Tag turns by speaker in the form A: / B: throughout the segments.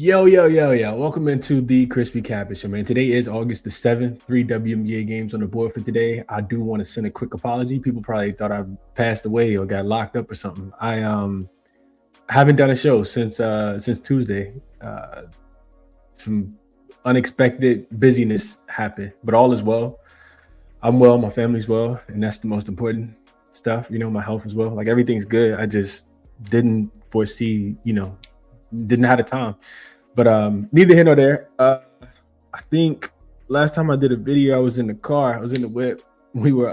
A: Yo. Welcome into the ChrisBeCappinn show, man. Today is August the 7th. 3 WNBA games on the board for today. I do want to send a quick apology. People probably thought I passed away or got locked up or something. I haven't done a show since Tuesday. Some unexpected busyness happened, but all is well. I'm well, my family's well, and that's the most important stuff. My health as well. Like everything's good. I just didn't foresee, didn't have the time. But neither here nor there. I think last time I did a video, I was in the car. I was in the whip. We were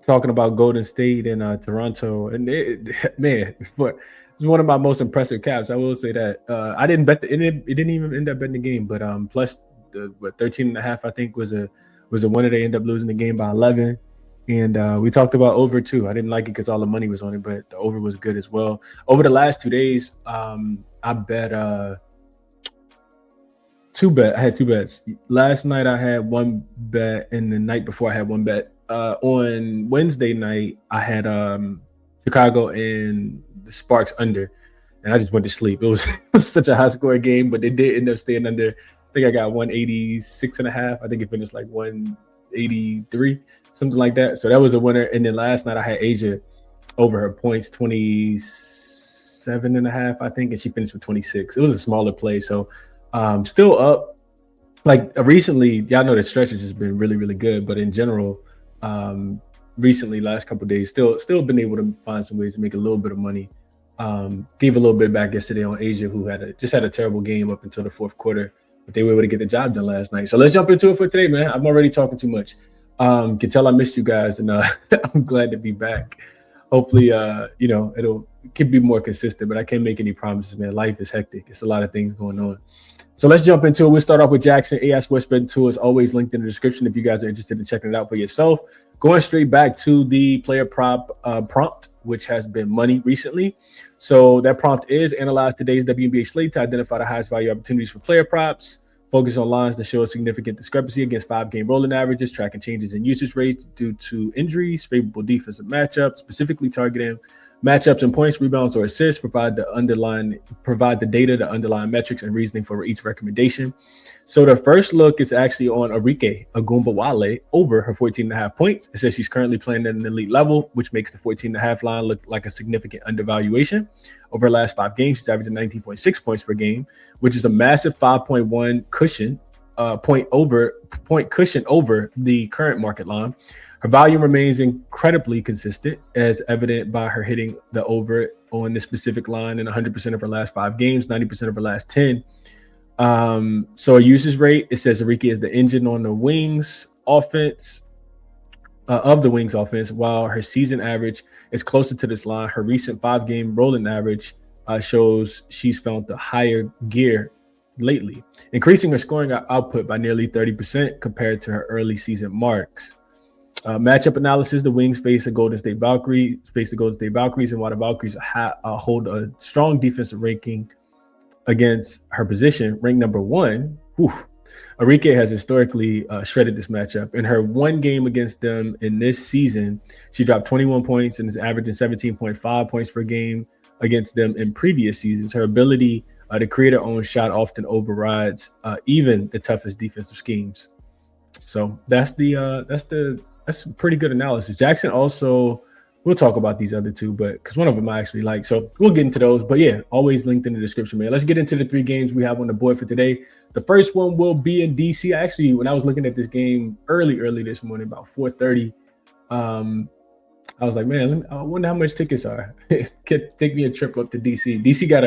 A: talking about Golden State and Toronto. And it's one of my most impressive caps. I will say that. I didn't bet it didn't even end up betting the game. But plus the 13.5, I think, was a winner. They end up losing the game by 11. And we talked about over too. I didn't like it because all the money was on it, but the over was good as well. Over the last 2 days, I bet I had two bets. Last night I had one bet, and the night before I had one bet. On Wednesday night, I had Chicago and the Sparks under, and I just went to sleep. It was such a high score game, but they did end up staying under. I think I got 186.5. I think it finished like 183. Something like that. So that was a winner. And then last night I had Asia over her points, 27.5, I think, and she finished with 26. It was a smaller play. So still up. Like recently, y'all know the stretch has just been really, really good. But in general, recently, last couple of days, still been able to find some ways to make a little bit of money. Gave a little bit back yesterday on Asia, who had a terrible game up until the fourth quarter. But they were able to get the job done last night. So let's jump into it for today, man. I'm already talking too much. Can tell I missed you guys, and I'm glad to be back. Hopefully, it can be more consistent, but I can't make any promises, man. Life is hectic. It's a lot of things going on. So let's jump into it. We'll start off with Jackson. AI Sports Betting Tool is always linked in the description if you guys are interested in checking it out for yourself. Going straight back to the player prop prompt, which has been money recently. So that prompt is analyze today's WNBA slate to identify the highest value opportunities for player props. Focus on lines that show a significant discrepancy against 5-game rolling averages, tracking changes in usage rates due to injuries, favorable defensive matchups, specifically targeting matchups and points, rebounds, or assists. Provide the data, the underlying metrics, and reasoning for each recommendation. So the first look is actually on Arike Ogunbowale over her 14.5 points. It says she's currently playing at an elite level, which makes the 14.5 line look like a significant undervaluation. Over her last 5 games, she's averaging 19.6 points per game, which is a massive 5.1 cushion, point cushion over the current market line. Her volume remains incredibly consistent, as evident by her hitting the over on this specific line in 100% of her last 5 games, 90% of her last 10. So a usage rate, it says Arike is the engine on the Wings offense, while her season average is closer to this line. Her recent 5-game rolling average shows she's found the higher gear lately, increasing her scoring output by nearly 30% compared to her early season marks. Matchup analysis: the Wings face the Golden State Valkyries, and while the Valkyries hold a strong defensive ranking against her position, ranked number 1, Arike has historically shredded this matchup. In her 1 game against them in this season, she dropped 21 points and is averaging 17.5 points per game against them in previous seasons. Her ability to create her own shot often overrides even the toughest defensive schemes. So that's pretty good analysis. Jackson also, we'll talk about these other two, but because one of them I actually like. So we'll get into those. But yeah, always linked in the description, man. Let's get into the 3 games we have on the board for today. The first one will be in DC. Actually, when I was looking at this game early this morning, about 4:30, I was like, man, I wonder how much tickets are. Take me a trip up to DC. DC got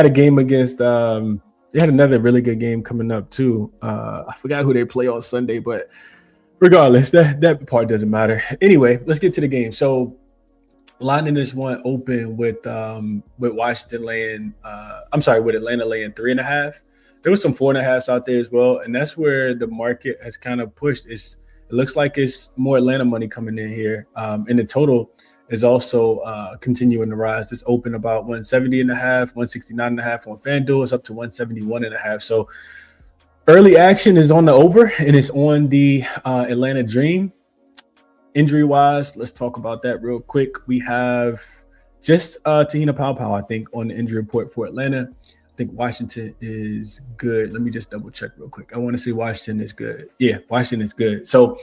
A: a game against they had another really good game coming up too. I forgot who they play on Sunday, but regardless, that part doesn't matter. Anyway, let's get to the game. So lining this one open with Washington laying, with Atlanta laying 3.5. There was some 4.5s out there as well, and that's where the market has kind of pushed. It looks like it's more Atlanta money coming in here, and the total is also continuing to rise. It's open about 170.5, 169.5 on FanDuel. It's up to 171.5. So early action is on the over, and it's on the Atlanta Dream. Injury-wise, let's talk about that real quick. We have just Tahina Paopao, I think, on the injury report for Atlanta. I think Washington is good. Let me just double check real quick. I want to say Washington is good. Yeah, Washington is good. So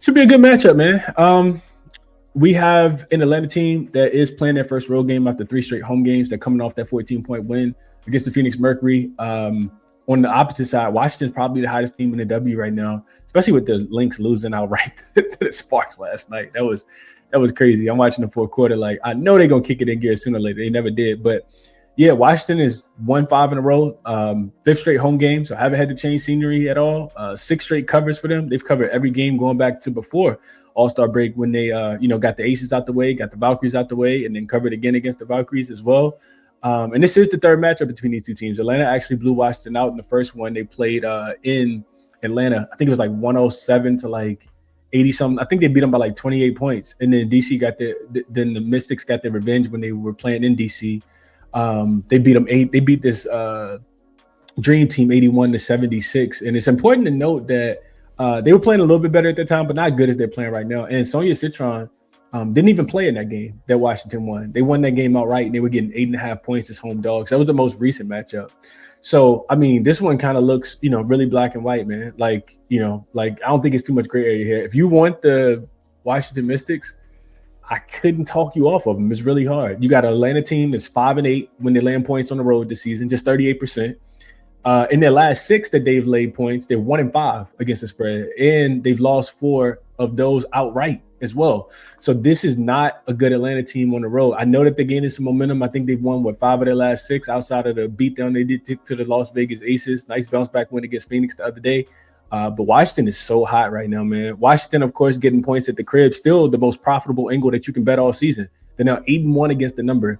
A: should be a good matchup, man. We have an Atlanta team that is playing their first road game after 3 straight home games. They're coming off that 14-point win against the Phoenix Mercury. On the opposite side, Washington's probably the hottest team in the W right now, especially with the Lynx losing outright to the Sparks last night. That was crazy. I'm watching the fourth quarter. Like, I know they're going to kick it in gear sooner or later. They never did. But, yeah, Washington is 1-5 in a row, 5th straight home game, so I haven't had to change scenery at all. 6 straight covers for them. They've covered every game going back to before All-Star break when they, got the Aces out the way, got the Valkyries out the way, and then covered again against the Valkyries as well. And this is the third matchup between these two teams. Atlanta actually blew Washington out in the first one. They played in Atlanta. I think it was like 107 to like 80-something. I think they beat them by like 28 points. And then then the Mystics got their revenge when they were playing in DC. They beat them they beat this Dream Team 81-76. And it's important to note that they were playing a little bit better at the time, but not good as they're playing right now. And Sonia Citron didn't even play in that game that Washington won. They won that game outright, and they were getting 8.5 points as home dogs. That was the most recent matchup. So, I mean, this one kind of looks, really black and white, man. Like, I don't think it's too much gray area here. If you want the Washington Mystics, I couldn't talk you off of them. It's really hard. You got an Atlanta team that's 5-8 when they land points on the road this season, just 38%. In their last 6 that they've laid points, they're 1-5 against the spread, and they've lost 4 of those outright as well. So this is not a good Atlanta team on the road. I know that they're gaining some momentum. I think they've won 5 of their last 6 outside of the beatdown they did to the Las Vegas Aces. Nice bounce back win against Phoenix the other day. But Washington is so hot right now, man. Washington, of course, getting points at the crib, still the most profitable angle that you can bet all season. They're now 8-1 against the number.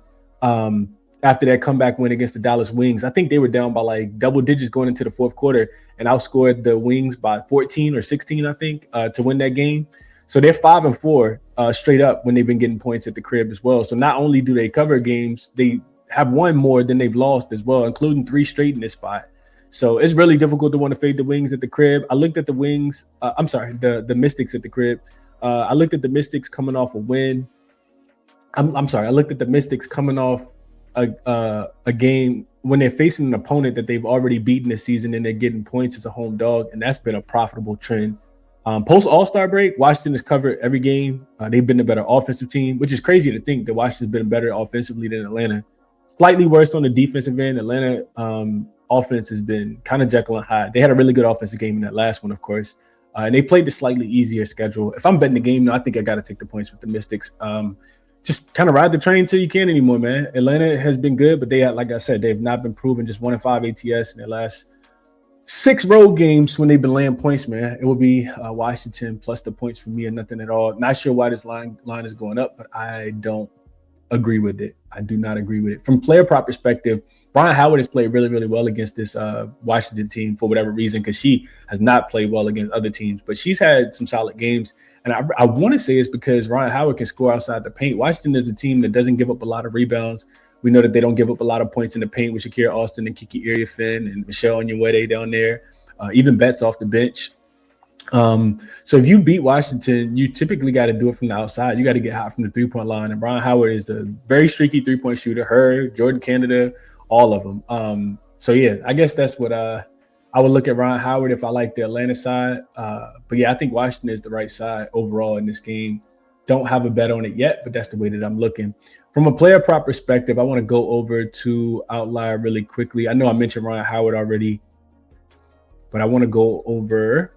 A: After that comeback win against the Dallas Wings. I think they were down by like double digits going into the fourth quarter and outscored the Wings by 14 or 16, I think, to win that game. So they're 5-4 straight up when they've been getting points at the crib as well. So not only do they cover games, they have won more than they've lost as well, including 3 straight in this spot. So it's really difficult to want to fade the Wings at the crib. I looked at the Wings. The Mystics at the crib. I looked at the Mystics coming off a win. I looked at the Mystics coming off a game when they're facing an opponent that they've already beaten this season and they're getting points as a home dog, and that's been a profitable trend. Post All-Star break, Washington has covered every game. They've been the better offensive team, which is crazy to think that Washington's been better offensively than Atlanta. Slightly worse on the defensive end. Atlanta offense has been kind of Jekyll and Hyde. They had a really good offensive game in that last one, of course, and they played the slightly easier schedule. If I'm betting the game, I think I got to take the points with the Mystics. Just kind of ride the train till you can anymore, man. Atlanta has been good, but like I said, they've not been proven. Just 1-5 ATS in their last 6 road games when they've been laying points, man. It will be Washington plus the points for me and nothing at all. Not sure why this line is going up, but I don't agree with it. I do not agree with it. From player prop perspective, Ryan Howard has played really, really well against this Washington team for whatever reason, because she has not played well against other teams, but she's had some solid games. And I want to say it's because Ryan Howard can score outside the paint. Washington is a team that doesn't give up a lot of rebounds. We know that they don't give up a lot of points in the paint with Shakira Austin and Kiki Iriafen and Michelle Onyenwere down there, even Betts off the bench. So if you beat Washington, you typically got to do it from the outside. You got to get hot from the three-point line. And Ryan Howard is a very streaky three-point shooter. Her, Jordan Canada, all of them. So, yeah, I guess that's what I would look at Ryan Howard if I like the Atlanta side. But, yeah, I think Washington is the right side overall in this game. Don't have a bet on it yet, but that's the way that I'm looking. From a player prop perspective, I want to go over to Outlier really quickly. I know I mentioned Ryan Howard already, but I want to go over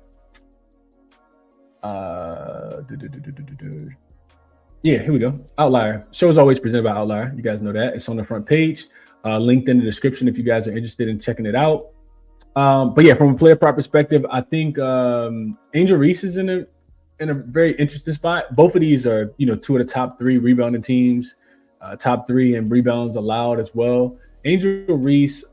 A: yeah, here we go. Outlier. Show is always presented by Outlier. You guys know that. It's on the front page. Linked in the description if you guys are interested in checking it out. But yeah, from a player prop perspective, I think Angel Reese is in a very interesting spot. Both of these are, 2 of the top 3 rebounding teams, top 3 in rebounds allowed as well. Angel Reese,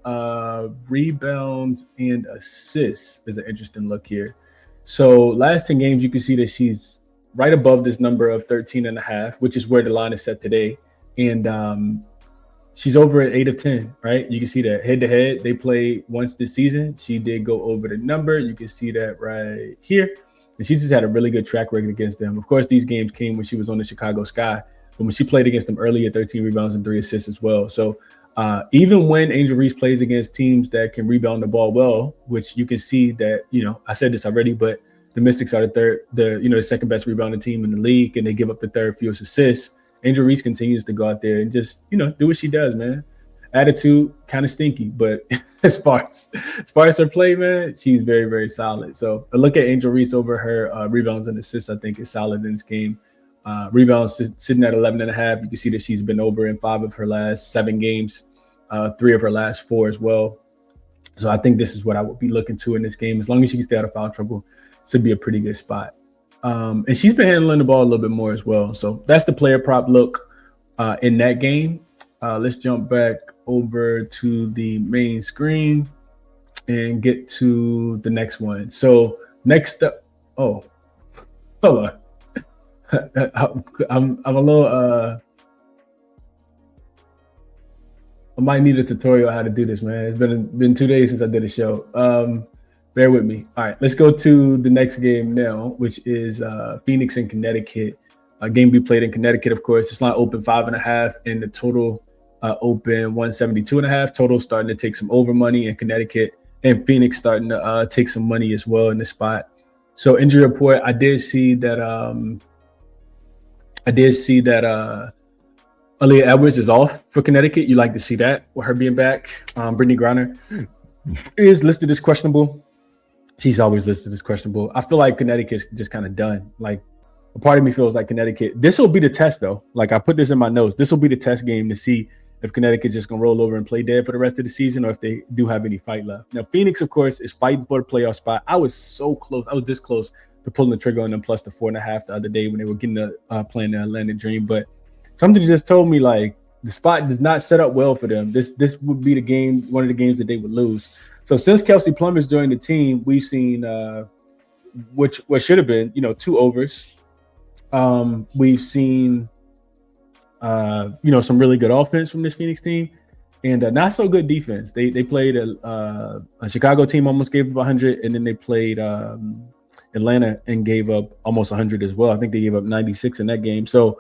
A: rebounds and assists is an interesting look here. So last 10 games, you can see that she's right above this number of 13.5, which is where the line is set today. And she's over at 8 of 10, right? You can see that head-to-head. They played once this season. She did go over the number. You can see that right here. And she just had a really good track record against them. Of course, these games came when she was on the Chicago Sky. But when she played against them earlier, 13 rebounds and 3 assists as well. So Even when Angel Reese plays against teams that can rebound the ball well, which you can see that, I said this already, but the Mystics are the second best rebounding team in the league, and they give up the third fewest assists. Angel Reese continues to go out there and just, do what she does, man. Attitude, kind of stinky, but as far as her play, man, she's very, very solid. So a look at Angel Reese over her rebounds and assists, I think, is solid in this game. Rebounds sitting at 11.5. You can see that she's been over in 5 of her last 7 games, 3 of her last 4 as well. So I think this is what I would be looking to in this game. As long as she can stay out of foul trouble, this would be a pretty good spot. And she's been handling the ball a little bit more as well. So that's the player prop look in that game. Let's jump back over to the main screen and get to the next one. So next up, hold on. I'm a little I might need a tutorial on how to do this, man. It's been 2 days since I did a show. Bear with me. All right, let's go to the next game now, which is Phoenix and Connecticut. A game we played in Connecticut, of course. This line open 5.5, and the total open 172.5. Total starting to take some over money in Connecticut, and Phoenix starting to take some money as well in this spot. So injury report, I did see that Aaliyah Edwards is off for Connecticut. You like to see that with her being back. Brittany Griner is listed as questionable. She's always listed as questionable. I feel like Connecticut's just kind of done. Like, a part of me feels like Connecticut. This will be the test, though. Like, I put this in my notes. This will be the test game to see if Connecticut's just going to roll over and play dead for the rest of the season, or if they do have any fight left. Now, Phoenix, of course, is fighting for the playoff spot. I was so close. I was this close to pulling the trigger on them plus the 4.5 the other day when they were getting playing the Atlantic Dream. But something just told me, like, the spot does not set up well for them. This would be the game, one of the games that they would lose. So since Kelsey Plummer's joined the team, we've seen what should have been, 2 overs. We've seen some really good offense from this Phoenix team, and not so good defense. They played a Chicago team, almost gave up 100, and then they played Atlanta and gave up almost 100 as well. I think they gave up 96 in that game. So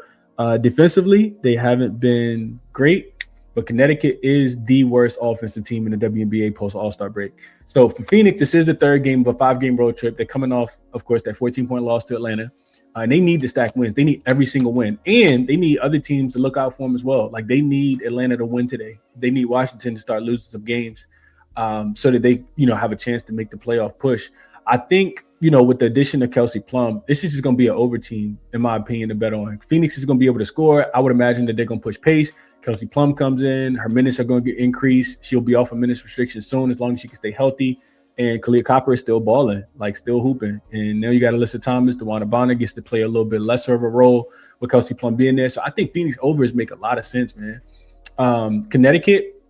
A: defensively, they haven't been great. But Connecticut is the worst offensive team in the WNBA post All-Star break. So for Phoenix, this is the third game of a 5-game road trip. They're coming off, of course, that 14-point loss to Atlanta. And they need to stack wins. They need every single win. And they need other teams to look out for them as well. Like, they need Atlanta to win today. They need Washington to start losing some games so that they, have a chance to make the playoff push. I think, with the addition of Kelsey Plum, this is just going to be an over team, in my opinion, to bet on. Phoenix is going to be able to score. I would imagine that they're going to push pace. Kelsey Plum comes in. Her minutes are going to get increased. She'll be off of minutes restriction soon as long as she can stay healthy. And Kalia Copper is still balling, like still hooping. And now you got Alyssa Thomas. DeWanna Bonner gets to play a little bit lesser of a role with Kelsey Plum being there. So I think Phoenix overs make a lot of sense, man. Connecticut,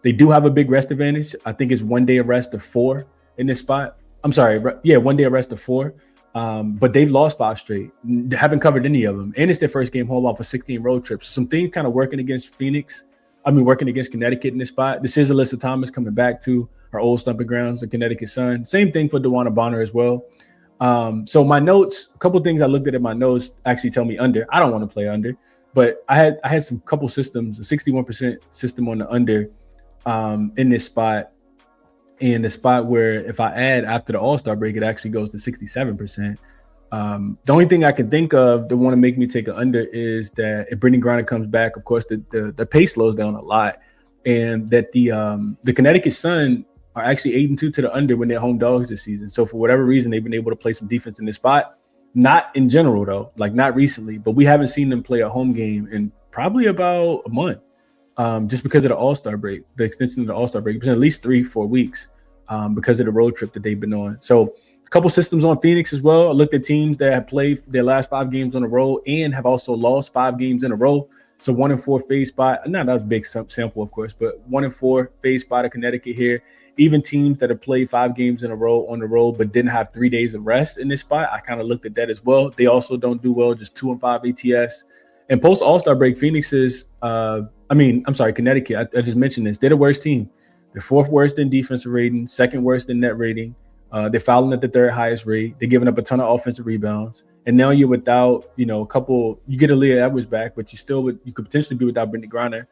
A: they do have a big rest advantage. I think it's 1 day of rest of 4 in this spot. I'm sorry. Yeah, 1 day of rest of 4. But they've lost 5 straight. They haven't covered any of them. And it's their first game home off a 16 road trip. So some things kind of working against Connecticut in this spot. This is Alyssa Thomas coming back to her old stomping grounds, the Connecticut Sun. Same thing for DeWanna Bonner as well. So my notes, a couple things I looked at in my notes actually tell me under. I don't want to play under, but I had some couple systems, a 61% system on the under in this spot. And the spot where if I add after the All-Star break, it actually goes to 67%. The only thing I can think of that want to make me take an under is that if Brittany Griner comes back, of course, the pace slows down a lot. And that the Connecticut Sun are actually 8-2 to the under when they're home dogs this season. So for whatever reason, they've been able to play some defense in this spot. Not in general, though, like not recently, but we haven't seen them play a home game in probably about a month. Just because of the All-Star break, the extension of the All-Star break. It's been at least 3-4 weeks because of the road trip that they've been on. So a couple systems on Phoenix as well. I looked at teams that have played their last 5 games on a row and have also lost 5 games in a row. So 1-4 phase spot, not a big sample, of course, but 1-4 phase spot of Connecticut here. Even teams that have played 5 games in a row on the road but didn't have 3 days of rest in this spot, I kind of looked at that as well. They also don't do well, just 2-5 ATS. And post All-Star break, Phoenix is Connecticut. I just mentioned this. They're the worst team. They're 4th worst in defensive rating, 2nd worst in net rating. They're fouling at the 3rd highest rate. They're giving up a ton of offensive rebounds. And now you're without, you get Aaliyah Edwards back, but you could potentially be without Brittany Griner.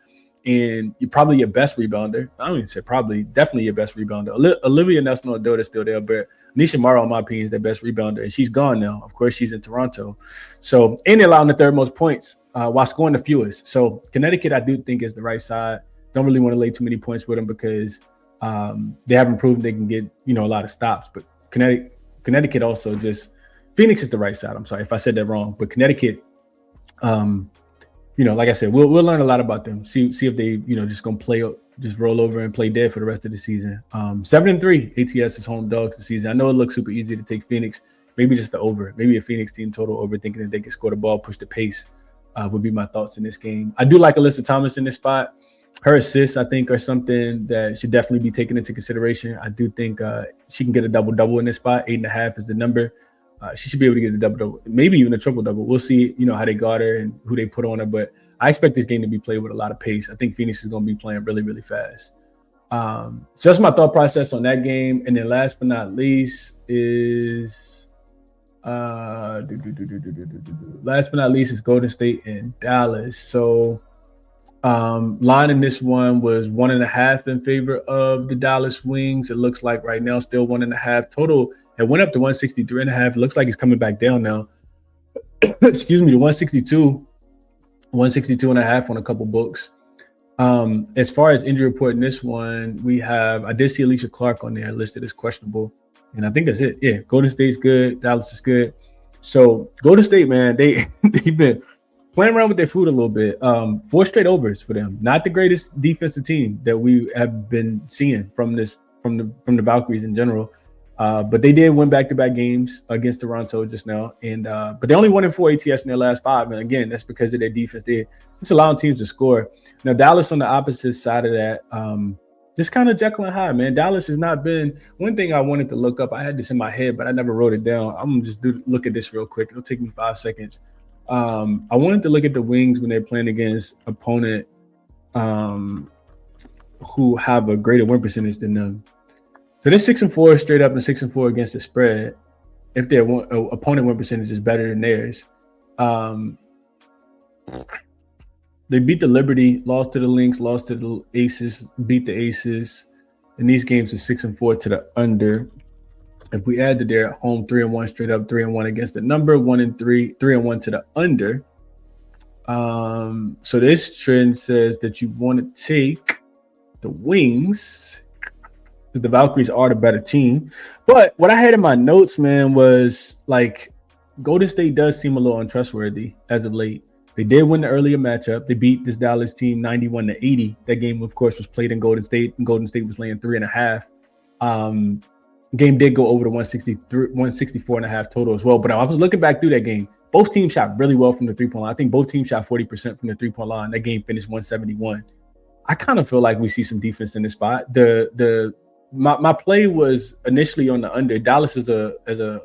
A: and you're probably your best rebounder. I don't even say probably, definitely your best rebounder. Olivia Nelson-Odoi is still there, but Nisha Morrow, in my opinion, is their best rebounder, and she's gone now. Of course, she's in Toronto. So, and they're allowing the third most points while scoring the fewest. So, Connecticut, I do think, is the right side. Don't really want to lay too many points with them because they haven't proven they can get, a lot of stops. But Connecticut also just – Phoenix is the right side. I'm sorry if I said that wrong. But Connecticut, like I said, we'll learn a lot about them. See if they, just going to just roll over and play dead for the rest of the season. 7-3, ATS is home dogs this season. I know it looks super easy to take Phoenix. Maybe just the over. Maybe a Phoenix team total over, thinking that they can score the ball, push the pace would be my thoughts in this game. I do like Alyssa Thomas in this spot. Her assists, I think, are something that should definitely be taken into consideration. I do think she can get a double-double in this spot. 8.5 is the number. She should be able to get a double-double, maybe even a triple-double. We'll see, how they guard her and who they put on her. But I expect this game to be played with a lot of pace. I think Phoenix is going to be playing really, really fast. So that's my thought process on that game. And then last but not least is Golden State and Dallas. So line in this one was 1.5 in favor of the Dallas Wings. It looks like right now still 1.5. Total, it went up to 163.5. It looks like it's coming back down now. Excuse me, to 162.5 on a couple books. As far as injury report in this one, I did see Alicia Clark on there listed as questionable. And I think that's it. Yeah, Golden State's good. Dallas is good. So Golden State, man, they've been playing around with their food a little bit. 4 straight overs for them. Not the greatest defensive team that we have been seeing from the Valkyries in general. But they did win back-to-back games against Toronto just now. And but they only won in 4 ATS in their last 5. And again, that's because of their defense. They're just allowing teams to score. Now, Dallas on the opposite side of that, just kind of Jekyll and Hyde, man. Dallas has not been – one thing I wanted to look up, I had this in my head, but I never wrote it down. I'm going to just look at this real quick. It'll take me 5 seconds. I wanted to look at the Wings when they're playing against opponent who have a greater win percentage than them. So they're 6-4 straight up and 6-4 against the spread. If their opponent win percentage is better than theirs, they beat the Liberty, lost to the Lynx, lost to the Aces, beat the Aces. And these games are 6-4 to the under. If we add to their home 3-1 straight up, 3-1 against the number, 1-3, 3-1 to the under. So this trend says that you want to take the Wings. The Valkyries are the better team. But what I had in my notes, man, was like Golden State does seem a little untrustworthy as of late. They did win the earlier matchup. They beat this Dallas team 91-80. That game, of course, was played in Golden State, and Golden State was laying 3.5. Game did go over to 164.5 total as well. But I was looking back through that game. Both teams shot really well from the three-point line. I think both teams shot 40% from the three-point line. That game finished 171. I kind of feel like we see some defense in this spot. My play was initially on the under. Dallas is a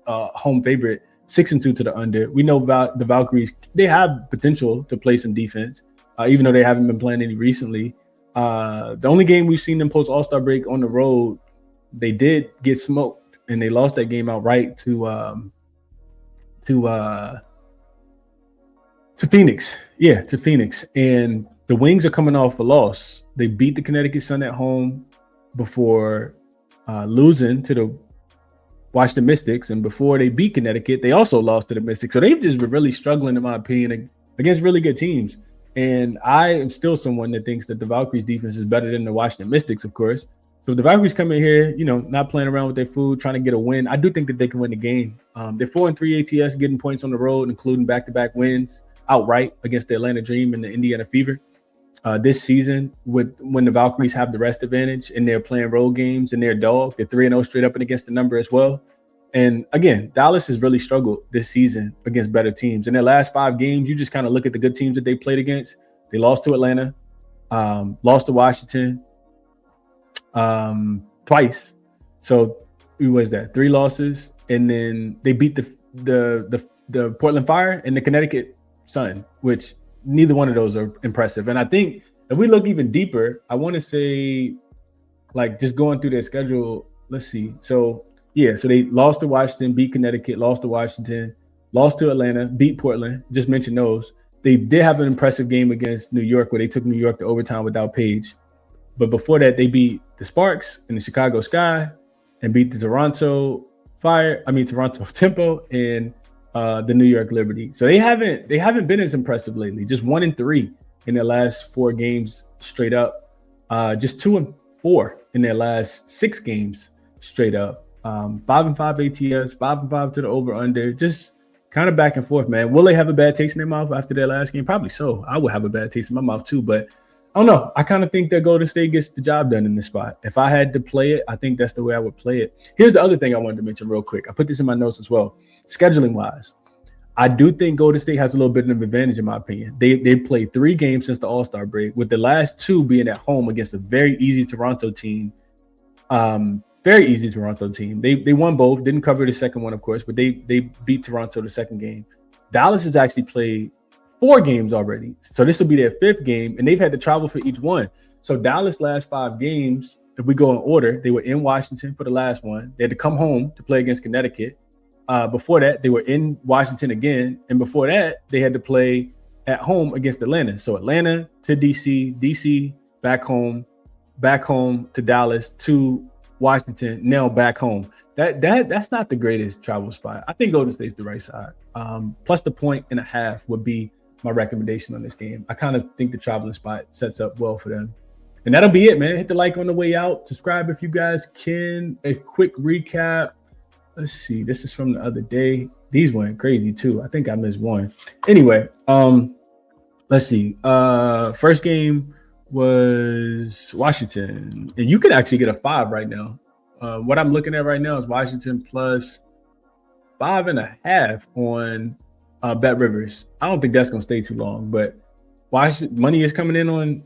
A: home favorite, 6-2 to the under. We know about the Valkyries. They have potential to play some defense, even though they haven't been playing any recently. The only game we've seen them post All-Star break on the road, they did get smoked, and they lost that game outright to Phoenix. Yeah, to Phoenix. And the Wings are coming off a loss. They beat the Connecticut Sun at home before losing to the Washington Mystics, and before they beat Connecticut, they also lost to the Mystics. So they've just been really struggling, in my opinion, against really good teams. And I am still someone that thinks that the Valkyries defense is better than the Washington Mystics, of course. So if the Valkyries come in here, not playing around with their food, trying to get a win, I do think that they can win the game. They're 4-3 ATS, getting points on the road, including back-to-back wins outright against the Atlanta Dream and the Indiana Fever. This season, when the Valkyries have the rest advantage and they're playing road games and they're a dog, they're 3-0 straight up and against the number as well. And again, Dallas has really struggled this season against better teams. In their last 5 games, you just kind of look at the good teams that they played against. They lost to Atlanta, lost to Washington twice. So who was that? 3 losses, and then they beat the Portland Fire and the Connecticut Sun, which neither one of those are impressive. And I think if we look even deeper, I want to say, like, just going through their schedule, let's see. So they lost to Washington, beat Connecticut, lost to Washington, lost to Atlanta, beat Portland, just mentioned those. They did have an impressive game against New York where they took New York to overtime without Paige. But before that, they beat the Sparks and the Chicago Sky and beat the Toronto Tempo and the New York Liberty. So they haven't been as impressive lately. Just 1-3 in their last 4 games straight up. Just 2-4 in their last 6 games straight up. 5-5 ATS, 5-5 to the over under. Just kind of back and forth, man. Will they have a bad taste in their mouth after their last game? Probably so. I would have a bad taste in my mouth too, but I don't know. I kind of think that Golden State gets the job done in this spot. If I had to play it, I think that's the way I would play it. Here's the other thing I wanted to mention real quick. I put this in my notes as well. Scheduling wise, I do think Golden State has a little bit of an advantage in my opinion. They played 3 games since the All-Star break, with the last 2 being at home against a very easy Toronto team. Very easy Toronto team. They won both, didn't cover the second one, of course, but they beat Toronto the second game. Dallas has actually played 4 games already. So this will be their 5th game, and they've had to travel for each one. So Dallas last 5 games, if we go in order, they were in Washington for the last one. They had to come home to play against Connecticut. Before that, they were in Washington again. And before that, they had to play at home against Atlanta. So Atlanta to DC, DC back home to Dallas to Washington, now back home. That's not the greatest travel spot. I think Golden State's the right side. Plus the 1.5 would be my recommendation on this game. I kind of think the traveling spot sets up well for them. And that'll be it, man. Hit the like on the way out. Subscribe if you guys can. A quick recap. Let's see. This is from the other day. These went crazy too. I think I missed one. Anyway, let's see. First game was Washington. And you could actually get a 5 right now. What I'm looking at right now is Washington plus 5.5 on Bet Rivers. I don't think that's gonna stay too long, but money's coming in on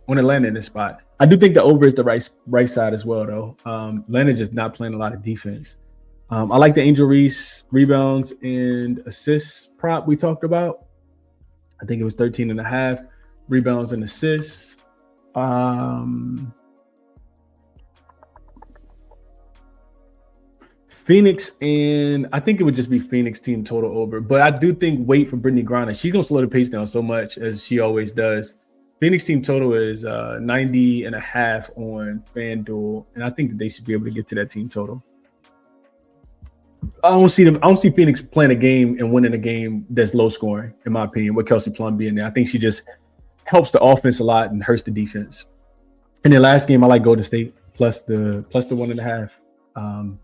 A: Atlanta in this spot. I do think the over is the right side as well, though. Atlanta just not playing a lot of defense. I like the Angel Reese rebounds and assists prop we talked about. I think it was 13.5 rebounds and assists. Phoenix, and I think it would just be Phoenix team total over. But I do think wait for Brittany Griner. She's going to slow the pace down so much as she always does. Phoenix team total is 90.5 on FanDuel, and I think that they should be able to get to that team total. I don't see Phoenix playing a game and winning a game that's low scoring, in my opinion, with Kelsey Plum being there. I think she just helps the offense a lot and hurts the defense. In the last game, I like Golden State plus the 1.5.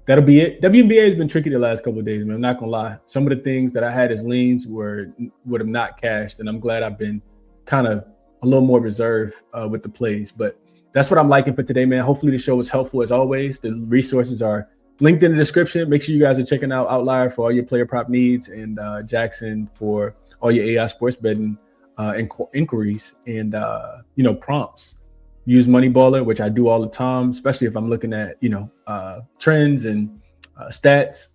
A: That'll be it. WNBA has been tricky the last couple of days, man. I'm not gonna lie. Some of the things that I had as leans would have not cashed, and I'm glad I've been kind of a little more reserved with the plays. But that's what I'm liking for today, man. Hopefully the show was helpful as always. The resources are linked in the description. Make sure you guys are checking out Outlier for all your player prop needs, and Jackson for all your AI sports betting inquiries and prompts. Use Moneyballer, which I do all the time, especially if I'm looking at trends and stats.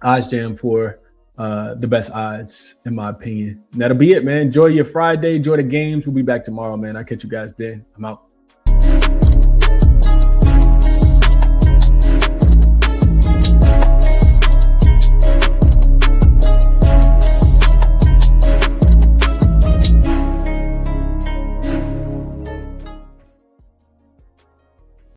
A: OddsJam for the best odds, in my opinion. And that'll be it, man. Enjoy your Friday. Enjoy the games. We'll be back tomorrow, man. I'll catch you guys then. I'm out.